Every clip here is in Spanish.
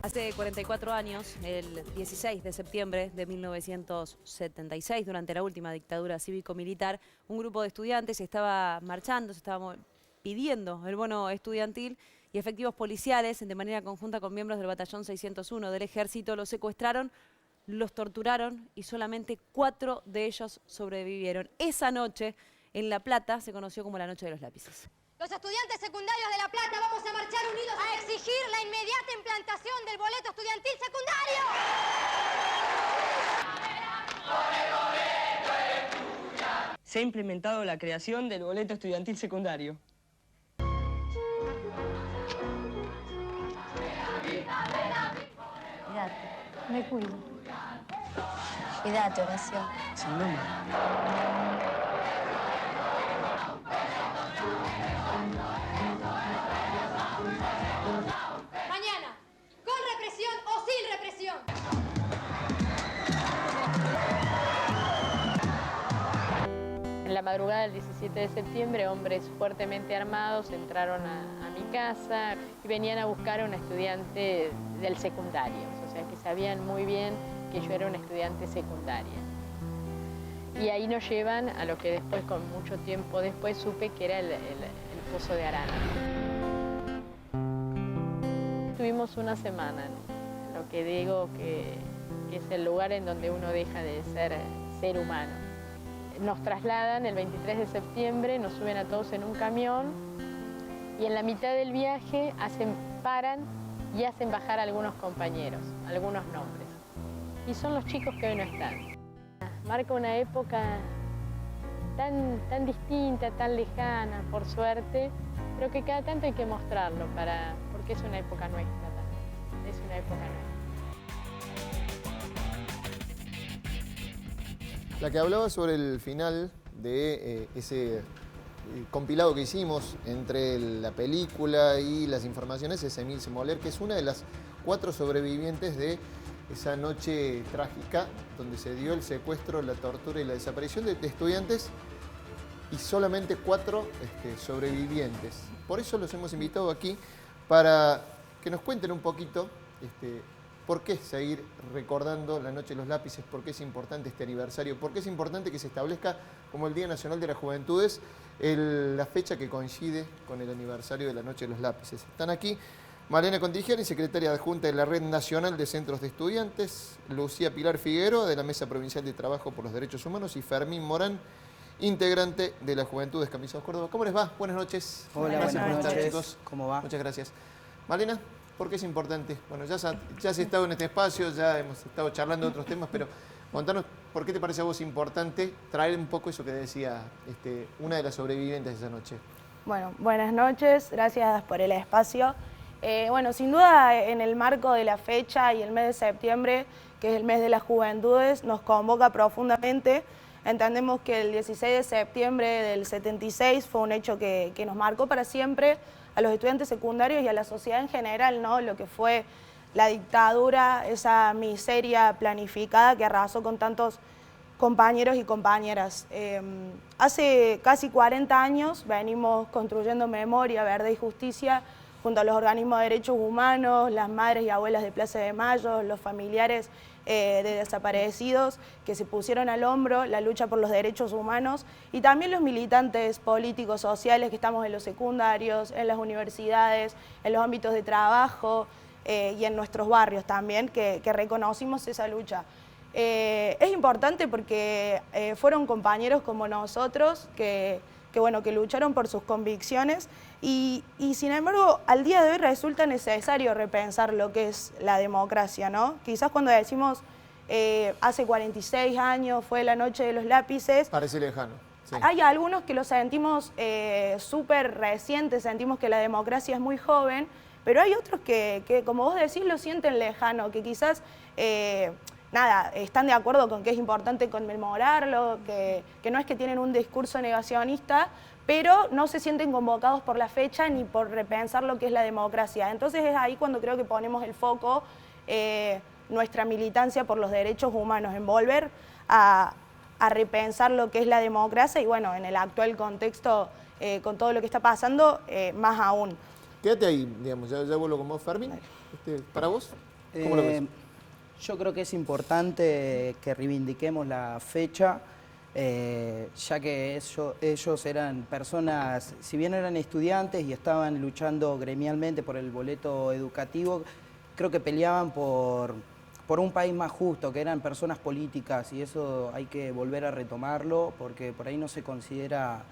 Hace 44 años, el 16 de septiembre de 1976, durante la última dictadura cívico-militar, un grupo de estudiantes estaba marchando, se estaba pidiendo el bono estudiantil y efectivos policiales, de manera conjunta con miembros del batallón 601 del ejército, los secuestraron, los torturaron y solamente 4 de ellos sobrevivieron. Esa noche, en La Plata, se conoció como la Noche de los Lápices. Los estudiantes secundarios de La Plata vamos a marchar unidos a exigir la inmediata implantación del boleto estudiantil secundario. Se ha implementado la creación del boleto estudiantil secundario. Cuídate, me cuido. Cuídate, Horacio. Sin nombre. Mañana, con represión o sin represión. En la madrugada del 17 de septiembre, hombres fuertemente armados entraron a mi casa y venían a buscar a una estudiante del secundario, o sea que sabían muy bien que yo era una estudiante secundaria. Y ahí nos llevan a lo que después, con mucho tiempo después, supe que era el Pozo de Arana. Tuvimos una semana, ¿no? Lo que digo que es el lugar en donde uno deja de ser humano. Nos trasladan el 23 de septiembre, nos suben a todos en un camión y en la mitad del viaje paran y hacen bajar a algunos compañeros, algunos nombres. Y son los chicos que hoy no están. Marca una época tan distinta, tan lejana, por suerte, pero que cada tanto hay que mostrarlo porque es una época nuestra también, es una época nuestra. La que hablaba sobre el final de ese compilado que hicimos entre la película y las informaciones es Emilce Moller, que es una de las 4 sobrevivientes de esa noche trágica donde se dio el secuestro, la tortura y la desaparición de estudiantes y solamente 4 sobrevivientes. Por eso los hemos invitado aquí para que nos cuenten un poquito por qué seguir recordando la Noche de los Lápices, por qué es importante este aniversario, por qué es importante que se establezca como el Día Nacional de las Juventudes la fecha que coincide con el aniversario de la Noche de los Lápices. Están aquí Malena Contigiani, secretaria adjunta de la Red Nacional de Centros de Estudiantes, Lucía Pilar Figueroa, de la Mesa Provincial de Trabajo por los Derechos Humanos, y Fermín Morán, integrante de la Juventud Descamisados Córdoba. ¿Cómo les va? Buenas noches. Hola, gracias buenas por estar, noches. chicos. ¿Cómo va? Muchas gracias. Malena, ¿por qué es importante? Bueno, ya se ha estado en este espacio, ya hemos estado charlando de otros temas, pero contanos, ¿por qué te parece a vos importante traer un poco eso que decía una de las sobrevivientes de esa noche? Bueno, buenas noches, gracias por el espacio. Bueno, sin duda en el marco de la fecha y el mes de septiembre, que es el mes de las juventudes, nos convoca profundamente. Entendemos que el 16 de septiembre del 76 fue un hecho que nos marcó para siempre a los estudiantes secundarios y a la sociedad en general, ¿no? Lo que fue la dictadura, esa miseria planificada que arrasó con tantos compañeros y compañeras. Hace casi 40 años venimos construyendo memoria, verdad y justicia junto a los organismos de derechos humanos, las madres y abuelas de Plaza de Mayo, los familiares de desaparecidos que se pusieron al hombro la lucha por los derechos humanos y también los militantes políticos, sociales que estamos en los secundarios, en las universidades, en los ámbitos de trabajo y en nuestros barrios también, que reconocimos esa lucha. Es importante porque fueron compañeros como nosotros que lucharon por sus convicciones y sin embargo al día de hoy resulta necesario repensar lo que es la democracia, ¿no? Quizás cuando decimos hace 46 años fue la Noche de los Lápices. Parece lejano. Sí. Hay algunos que lo sentimos súper recientes, sentimos que la democracia es muy joven, pero hay otros que como vos decís, lo sienten lejano, que quizás están de acuerdo con que es importante conmemorarlo, que no es que tienen un discurso negacionista, pero no se sienten convocados por la fecha ni por repensar lo que es la democracia. Entonces es ahí cuando creo que ponemos el foco, nuestra militancia por los derechos humanos, en volver a repensar lo que es la democracia y bueno, en el actual contexto, con todo lo que está pasando, más aún. Quédate ahí, digamos, ya vuelvo con vos, Fermín. ¿Para vos? ¿Cómo lo ves? Yo creo que es importante que reivindiquemos la fecha, ya que ellos eran personas, si bien eran estudiantes y estaban luchando gremialmente por el boleto educativo, creo que peleaban por un país más justo, que eran personas políticas, y eso hay que volver a retomarlo, porque por ahí no se considera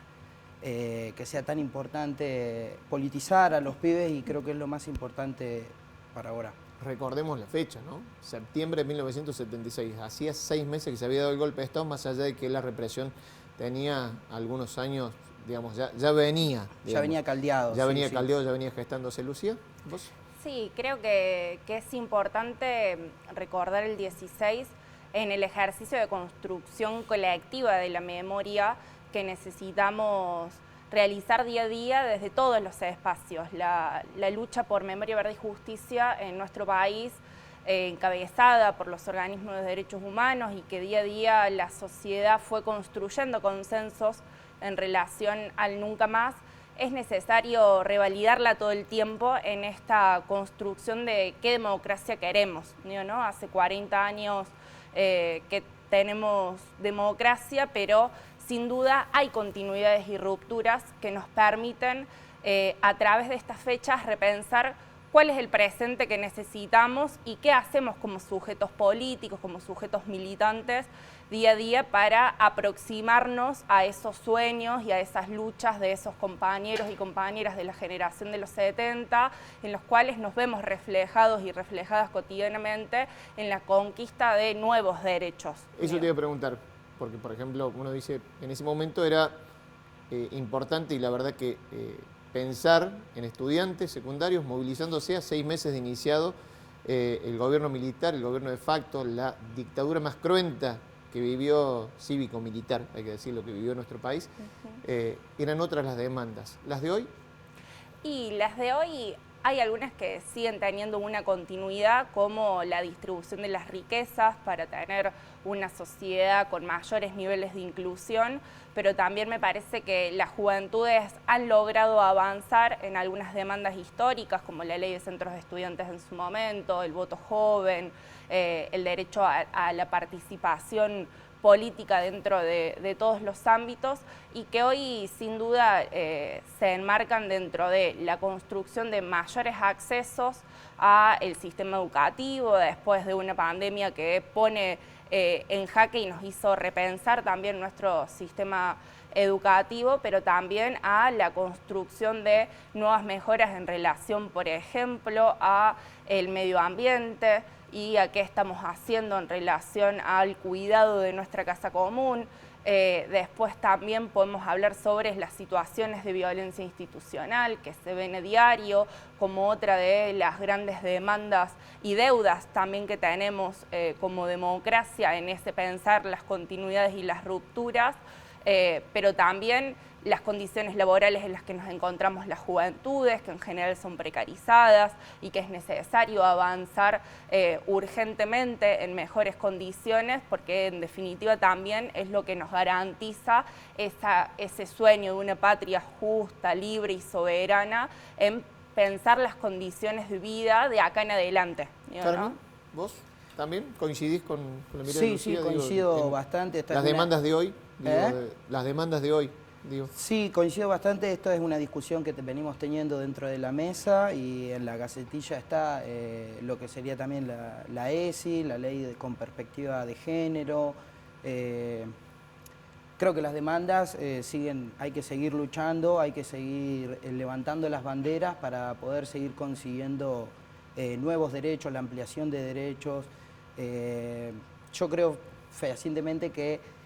que sea tan importante politizar a los pibes, y creo que es lo más importante para ahora. Recordemos la fecha, ¿no? Septiembre de 1976. Hacía 6 meses que se había dado el golpe de Estado, más allá de que la represión tenía algunos años, digamos, ya venía. Digamos, ya venía caldeado. Ya venía caldeado, ya venía gestándose. Lucía, ¿vos? Sí, creo que es importante recordar el 16 en el ejercicio de construcción colectiva de la memoria que necesitamos realizar día a día desde todos los espacios. La lucha por memoria, verdad y justicia en nuestro país, encabezada por los organismos de derechos humanos, y que día a día la sociedad fue construyendo consensos en relación al nunca más, es necesario revalidarla todo el tiempo en esta construcción de qué democracia queremos, ¿no? Hace 40 años que tenemos democracia, pero sin duda hay continuidades y rupturas que nos permiten a través de estas fechas repensar cuál es el presente que necesitamos y qué hacemos como sujetos políticos, como sujetos militantes día a día para aproximarnos a esos sueños y a esas luchas de esos compañeros y compañeras de la generación de los 70, en los cuales nos vemos reflejados y reflejadas cotidianamente en la conquista de nuevos derechos. Eso te iba a preguntar, porque por ejemplo uno dice, en ese momento era importante, y la verdad que pensar en estudiantes secundarios movilizándose a 6 meses de iniciado el gobierno militar, el gobierno de facto, la dictadura más cruenta que vivió, cívico-militar, hay que decir, lo que vivió nuestro país, eran otras las demandas. ¿Las de hoy? Y las de hoy hay algunas que siguen teniendo una continuidad, como la distribución de las riquezas para tener una sociedad con mayores niveles de inclusión, pero también me parece que las juventudes han logrado avanzar en algunas demandas históricas, como la ley de centros de estudiantes en su momento, el voto joven, el derecho a la participación política dentro de todos los ámbitos, y que hoy sin duda se enmarcan dentro de la construcción de mayores accesos al sistema educativo después de una pandemia que pone en jaque y nos hizo repensar también nuestro sistema educativo, pero también a la construcción de nuevas mejoras en relación, por ejemplo, a el medio ambiente y a qué estamos haciendo en relación al cuidado de nuestra casa común. Después también podemos hablar sobre las situaciones de violencia institucional que se ven a diario, como otra de las grandes demandas y deudas también que tenemos como democracia en ese pensar las continuidades y las rupturas, pero también las condiciones laborales en las que nos encontramos las juventudes, que en general son precarizadas y que es necesario avanzar urgentemente en mejores condiciones, porque en definitiva también es lo que nos garantiza ese sueño de una patria justa, libre y soberana, en pensar las condiciones de vida de acá en adelante. Carmen, ¿vos también coincidís con la mirada de Lucía? Sí, coincido bastante. Las demandas de hoy, las demandas de hoy. Sí, coincido bastante. Esto es una discusión que venimos teniendo dentro de la mesa, y en la Gacetilla está lo que sería también la ESI, la ley con perspectiva de género. Creo que las demandas siguen, hay que seguir luchando, hay que seguir levantando las banderas para poder seguir consiguiendo nuevos derechos, la ampliación de derechos. Yo creo fehacientemente que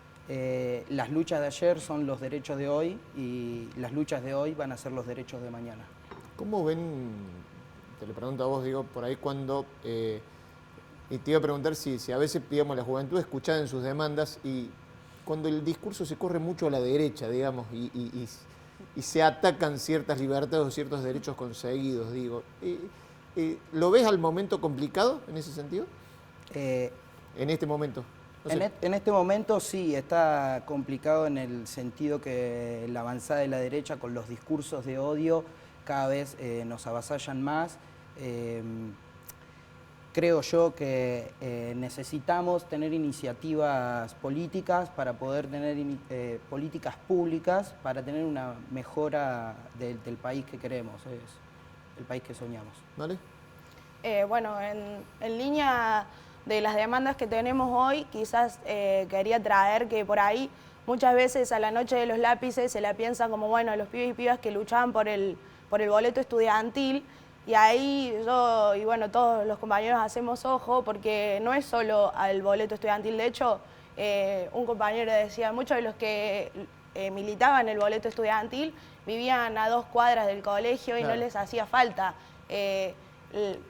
las luchas de ayer son los derechos de hoy, y las luchas de hoy van a ser los derechos de mañana. ¿Cómo ven, te lo pregunto a vos, digo, por ahí cuando, y te iba a preguntar si a veces, digamos, la juventud escuchada en sus demandas, y cuando el discurso se corre mucho a la derecha, digamos, y se atacan ciertas libertades o ciertos derechos conseguidos, digo, ¿lo ves al momento complicado en ese sentido? En este momento. En este momento sí, está complicado en el sentido que la avanzada de la derecha con los discursos de odio cada vez nos avasallan más. Creo yo que necesitamos tener iniciativas políticas para poder tener políticas públicas para tener una mejora del país que queremos, el país que soñamos. ¿Vale? Bueno, en línea de las demandas que tenemos hoy, quizás quería traer que por ahí muchas veces a la noche de los lápices se la piensa como, bueno, los pibes y pibas que luchaban por el boleto estudiantil. Y ahí yo y bueno, todos los compañeros hacemos ojo porque no es solo al boleto estudiantil. De hecho, un compañero decía, muchos de los que militaban el boleto estudiantil vivían a 2 cuadras del colegio y no les hacía falta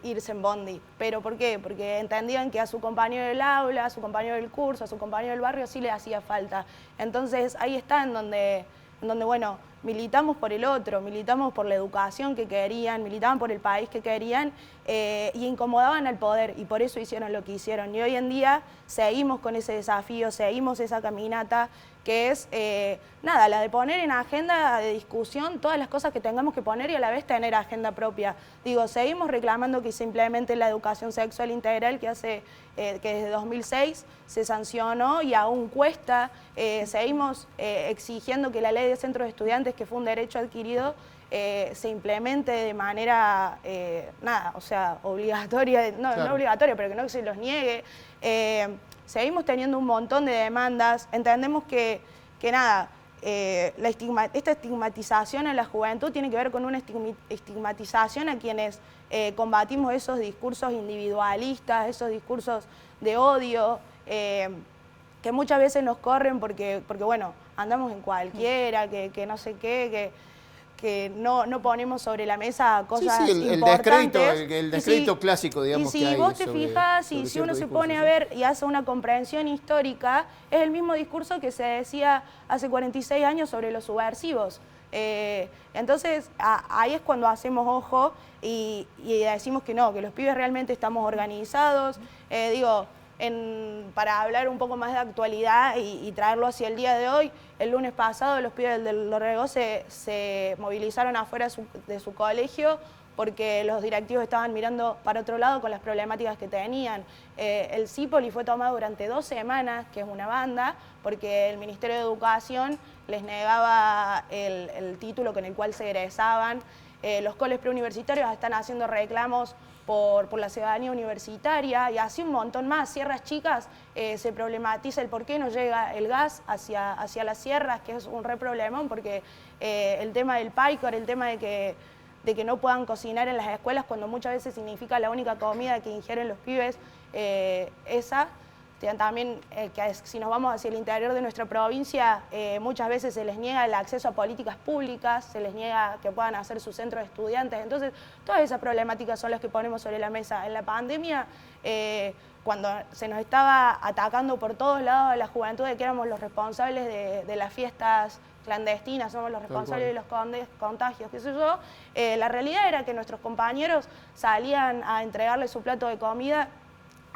irse en bondi. ¿Pero por qué? Porque entendían que a su compañero del aula, a su compañero del curso, a su compañero del barrio sí le hacía falta. Entonces ahí está en donde bueno, militamos por el otro, militamos por la educación que querían, militaban por el país que querían y incomodaban al poder y por eso hicieron lo que hicieron. Y hoy en día seguimos con ese desafío, seguimos esa caminata que es, nada, la de poner en agenda de discusión todas las cosas que tengamos que poner y a la vez tener agenda propia. Digo, seguimos reclamando que se implemente la educación sexual integral que desde 2006 se sancionó y aún cuesta. Seguimos exigiendo que la ley de centros de estudiantes, que fue un derecho adquirido, se implemente de manera, nada, o sea, obligatoria, no obligatoria, pero que no se los niegue. Seguimos teniendo un montón de demandas. Entendemos que nada, esta estigmatización a la juventud tiene que ver con una estigmatización a quienes combatimos esos discursos individualistas, esos discursos de odio, que muchas veces nos corren porque bueno, andamos en cualquiera, que no sé qué, que no ponemos sobre la mesa cosas importantes. El descrédito clásico, digamos, que hay. Y si vos te fijas, y si uno se pone a ver y hace una comprensión histórica, es el mismo discurso que se decía hace 46 años sobre los subversivos. Entonces, ahí es cuando hacemos ojo y decimos que no, que los pibes realmente estamos organizados. Para hablar un poco más de actualidad y traerlo hacia el día de hoy, el lunes pasado los pibes del Dorrego se movilizaron afuera de su colegio porque los directivos estaban mirando para otro lado con las problemáticas que tenían. El Cipoli fue tomado durante 2 semanas, que es una banda, porque el Ministerio de Educación les negaba el título con el cual se egresaban. Los coles preuniversitarios están haciendo reclamos por la ciudadanía universitaria y así un montón más. Sierras Chicas se problematiza el por qué no llega el gas hacia las sierras, que es un re problemón, porque el tema del PAICOR, el tema de que no puedan cocinar en las escuelas cuando muchas veces significa la única comida que ingieren los pibes, esa. También que si nos vamos hacia el interior de nuestra provincia, muchas veces se les niega el acceso a políticas públicas, se les niega que puedan hacer sus centros de estudiantes. Entonces, todas esas problemáticas son las que ponemos sobre la mesa. En la pandemia, cuando se nos estaba atacando por todos lados a la juventud de que éramos los responsables de las fiestas clandestinas, somos los responsables de los contagios, qué sé yo, la realidad era que nuestros compañeros salían a entregarle su plato de comida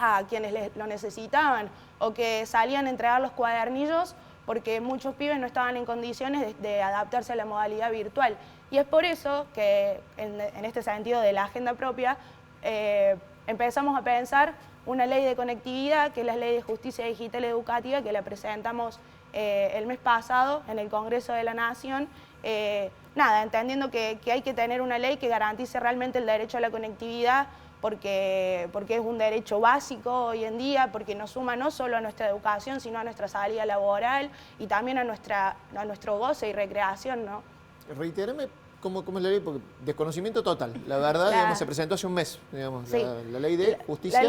a quienes lo necesitaban, o que salían a entregar los cuadernillos porque muchos pibes no estaban en condiciones de adaptarse a la modalidad virtual. Y es por eso que en este sentido de la agenda propia empezamos a pensar una ley de conectividad, que es la Ley de Justicia Digital Educativa, que la presentamos el mes pasado en el Congreso de la Nación. Entendiendo que hay que tener una ley que garantice realmente el derecho a la conectividad, porque es un derecho básico hoy en día, porque nos suma no solo a nuestra educación, sino a nuestra salida laboral y también a nuestro goce y recreación, ¿no? Reitérame cómo es la ley, porque desconocimiento total. La verdad, digamos, se presentó hace un mes, digamos, sí. La ley de justicia.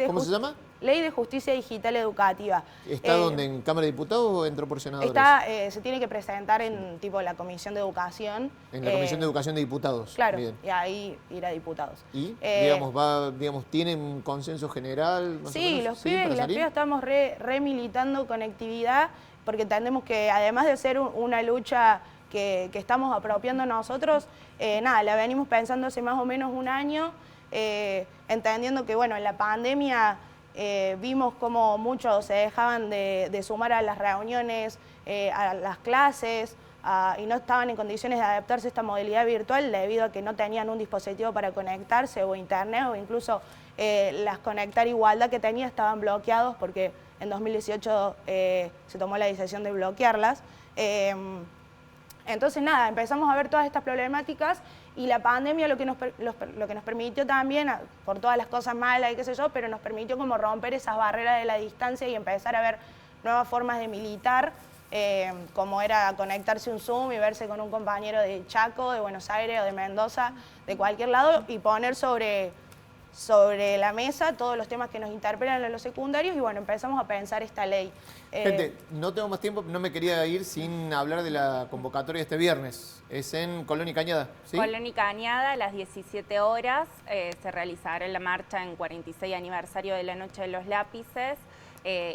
¿Cómo se llama? Ley de Justicia Digital Educativa. ¿Está donde? ¿En Cámara de Diputados o entró por senadores? Se tiene que presentar en tipo la Comisión de Educación. En la Comisión de Educación de Diputados. Claro, bien. Y ahí ir a diputados. ¿Y, tienen un consenso general? Sí, los pibes y las pibas estamos remilitando conectividad, porque entendemos que además de ser una lucha que estamos apropiando nosotros, la venimos pensando hace más o menos un año, entendiendo que, bueno, en la pandemia vimos como muchos se dejaban de sumar a las reuniones, a las clases, y no estaban en condiciones de adaptarse a esta modalidad virtual debido a que no tenían un dispositivo para conectarse o internet o incluso las Conectar Igualdad que tenía estaban bloqueados porque en 2018 se tomó la decisión de bloquearlas. Entonces nada, empezamos a ver todas estas problemáticas y la pandemia lo que nos permitió también, por todas las cosas malas y qué sé yo, pero nos permitió como romper esas barreras de la distancia y empezar a ver nuevas formas de militar, como era conectarse un Zoom y verse con un compañero de Chaco, de Buenos Aires o de Mendoza, de cualquier lado, y poner sobre la mesa todos los temas que nos interpelan en los secundarios y bueno, empezamos a pensar esta ley. Gente, no tengo más tiempo, no me quería ir sin hablar de la convocatoria de este viernes. Es en Colón y Cañada, ¿sí? Colón y Cañada, a las 17 horas, se realizará la marcha en 46 aniversario de la Noche de los Lápices.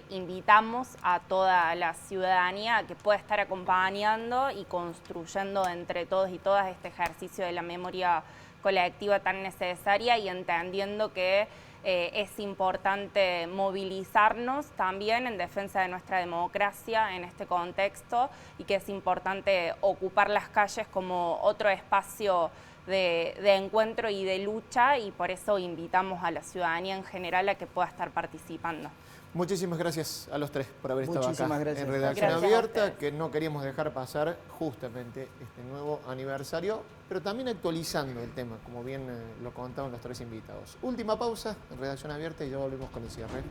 Invitamos a toda la ciudadanía a que pueda estar acompañando y construyendo entre todos y todas este ejercicio de la memoria colectiva tan necesaria y entendiendo que es importante movilizarnos también en defensa de nuestra democracia en este contexto y que es importante ocupar las calles como otro espacio de encuentro y de lucha y por eso invitamos a la ciudadanía en general a que pueda estar participando. Muchísimas gracias a los tres por haber estado Muchísimas acá gracias. en Redacción Gracias a Abierta, ustedes. que no queríamos dejar pasar justamente este nuevo aniversario, pero también actualizando el tema, como bien lo contaban los tres invitados. Última pausa en Redacción Abierta y ya volvemos con el cierre.